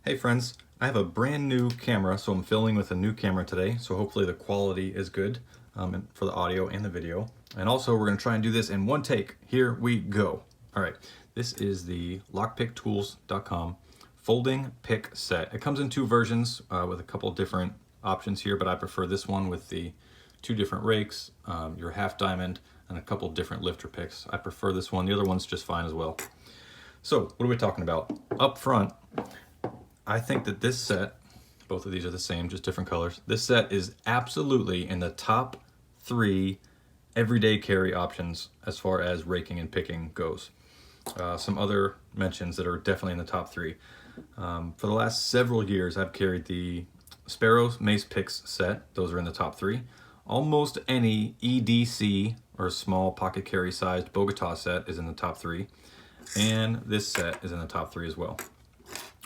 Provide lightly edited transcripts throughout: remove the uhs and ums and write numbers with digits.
Hey friends, I have a brand new camera, so I'm filming with a new camera today, so hopefully the quality is good for the audio and the video. And also we're going to try and do this in one take. Here we go. All right, this is the lockpicktools.com folding pick set. It comes in two versions with a couple different options here, but I prefer this one with the two different rakes, your half diamond, and a couple different lifter picks. I prefer this one. The other one's just fine as well. So what are we talking about? Up front, I think that this set, both of these are the same, just different colors. This set is absolutely in the top 3 everyday carry options as far as raking and picking goes. Some other mentions that are definitely in the top 3. For the last several years, I've carried the Sparrows Mace Picks set. Those are in the top 3. Almost any EDC or small pocket carry sized Bogota set is in the top 3. And this set is in the top 3 as well.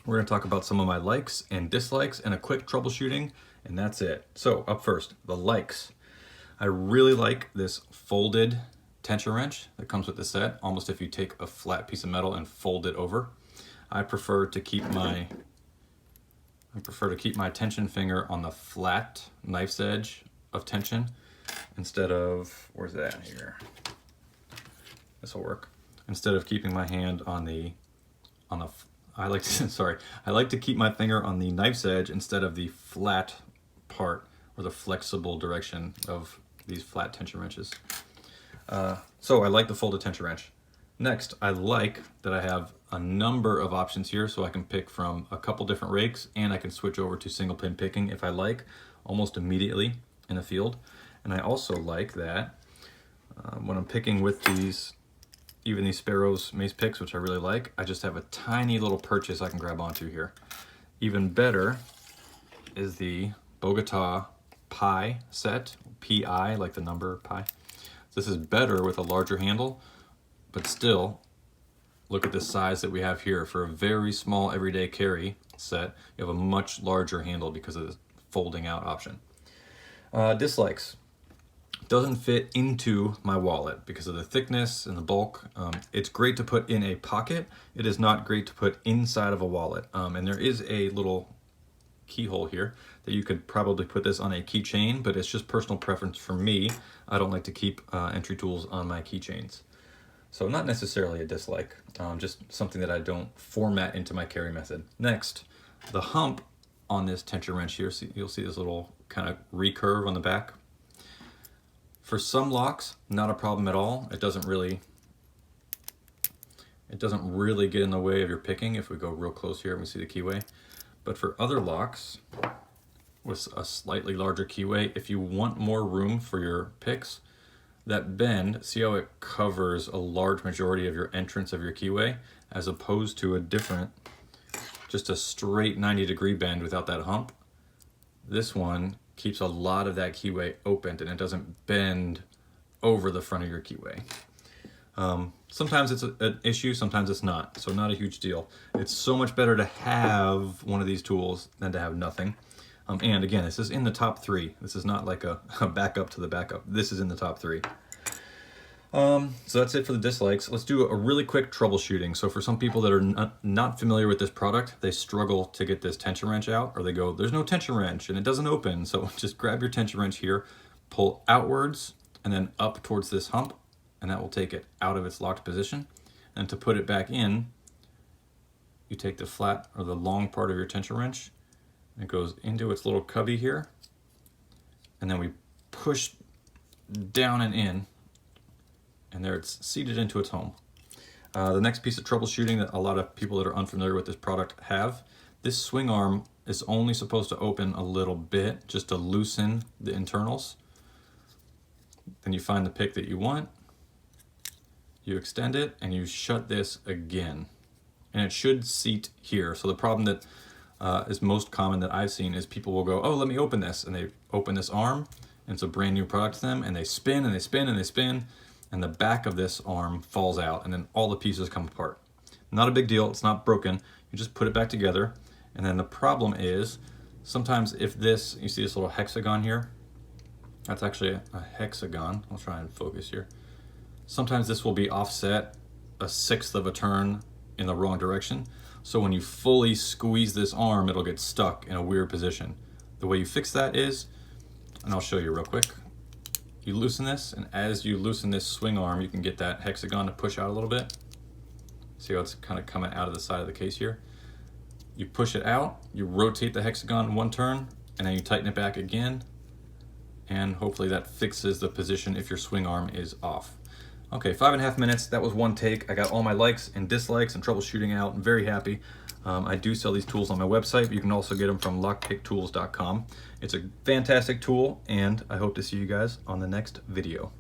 We're going to talk about some of my likes and dislikes and a quick troubleshooting, and that's it. So up first, the likes. I really like this folded tension wrench that comes with the set, almost if you take a flat piece of metal and fold it over. I prefer to keep my tension finger on the flat knife's edge of tension instead of, where's that here? This will work. Instead of keeping my hand on the I like to keep my finger on the knife's edge instead of the flat part or the flexible direction of these flat tension wrenches. So I like the folded tension wrench. Next, I like that I have a number of options here, so I can pick from a couple different rakes, and I can switch over to single pin picking if I like, almost immediately in the field. And I also like that when I'm picking with these, even these Sparrows Mace Picks, which I really like, I just have a tiny little purchase I can grab onto here. Even better is the Bogota Pi set, P-I, like the number pi. This is better with a larger handle, but still, look at the size that we have here. For a very small everyday carry set, you have a much larger handle because of the folding out option. Dislikes. Doesn't fit into my wallet because of the thickness and the bulk. It's great to put in a pocket. It is not great to put inside of a wallet. And there is a little keyhole here that you could probably put this on a keychain, but it's just personal preference for me. I don't like to keep entry tools on my keychains. So not necessarily a dislike, just something that I don't format into my carry method. Next, the hump on this tension wrench here, so you'll see this little kind of recurve on the back. For some locks, not a problem at all. It doesn't really get in the way of your picking if we go real close here and we see the keyway. But for other locks with a slightly larger keyway, if you want more room for your picks, that bend, see how it covers a large majority of your entrance of your keyway, as opposed to a different, just a straight 90-degree bend without that hump. This one keeps a lot of that keyway opened and it doesn't bend over the front of your keyway. Sometimes it's an issue, sometimes it's not, so not a huge deal. It's so much better to have one of these tools than to have nothing. And again, this is in the top 3. This is not like a backup to the backup. This is in the top 3. So that's it for the dislikes. Let's do a really quick troubleshooting. So for some people that are not familiar with this product, they struggle to get this tension wrench out, or they go, there's no tension wrench and it doesn't open. So just grab your tension wrench here, pull outwards and then up towards this hump, and that will take it out of its locked position. And to put it back in, you take the flat or the long part of your tension wrench, and it goes into its little cubby here, and then we push down and in, and there it's seated into its home. The next piece of troubleshooting that a lot of people that are unfamiliar with this product have, this swing arm is only supposed to open a little bit just to loosen the internals. Then you find the pick that you want, you extend it, and you shut this again. And it should seat here. So the problem that is most common that I've seen is people will go, oh, let me open this. And they open this arm, and it's a brand new product to them, and they spin and they spin and they spin, and the back of this arm falls out, and then all the pieces come apart. Not a big deal, it's not broken. You just put it back together, and then the problem is, sometimes if this, you see this little hexagon here? That's actually a hexagon. I'll try and focus here. Sometimes this will be offset 1/6 of a turn in the wrong direction. So when you fully squeeze this arm, it'll get stuck in a weird position. The way you fix that is, and I'll show you real quick, you loosen this, and as you loosen this swing arm, you can get that hexagon to push out a little bit. See how it's kind of coming out of the side of the case here? You push it out, you rotate the hexagon one turn, and then you tighten it back again, and hopefully that fixes the position if your swing arm is off. Okay, 5.5 minutes, that was one take. I got all my likes and dislikes and troubleshooting out. I'm very happy. I do sell these tools on my website, but you can also get them from lockpicktools.com. It's a fantastic tool, and I hope to see you guys on the next video.